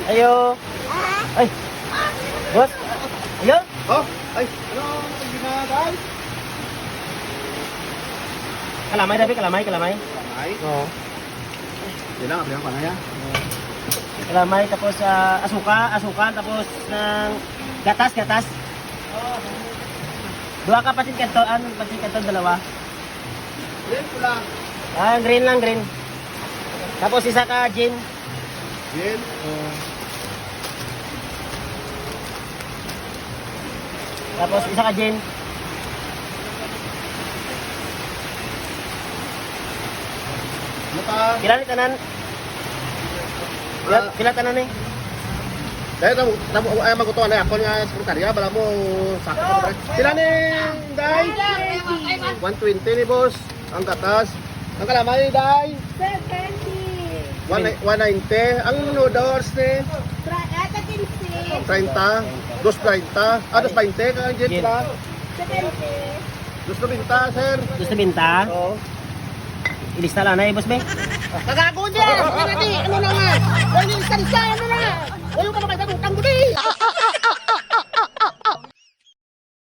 Ayo. Ay. Boss. Ayo. Oh, ay, ano ang ginagawa? Kalamay dapat kalamay. Ay, Oo. yun lang, abihan pa na yan. Kalamay tapos asukan tapos ng gatas. Dua ka patin kanto dalawa. Yan ko lang. Green lang. Tapos isa ka gin. Yan. Tapos isa ka gin. Ano pa? Pila ni tanan? Pila tanan eh? Dahil ay magutuan na ako nga sekretarya, bala mo sakto ko ba? Sila ni Day? 120 ni boss. Ang gatas. Ang kalamay Day? 70. 190. Ang noodles ni 15. 30. 230. 220 ka ang jet ba? 70. 220 sir. Gusto binta? Oo. Ilista lang na eh, boss be. Kagago dyan! Ano na nga? Ano yung isa?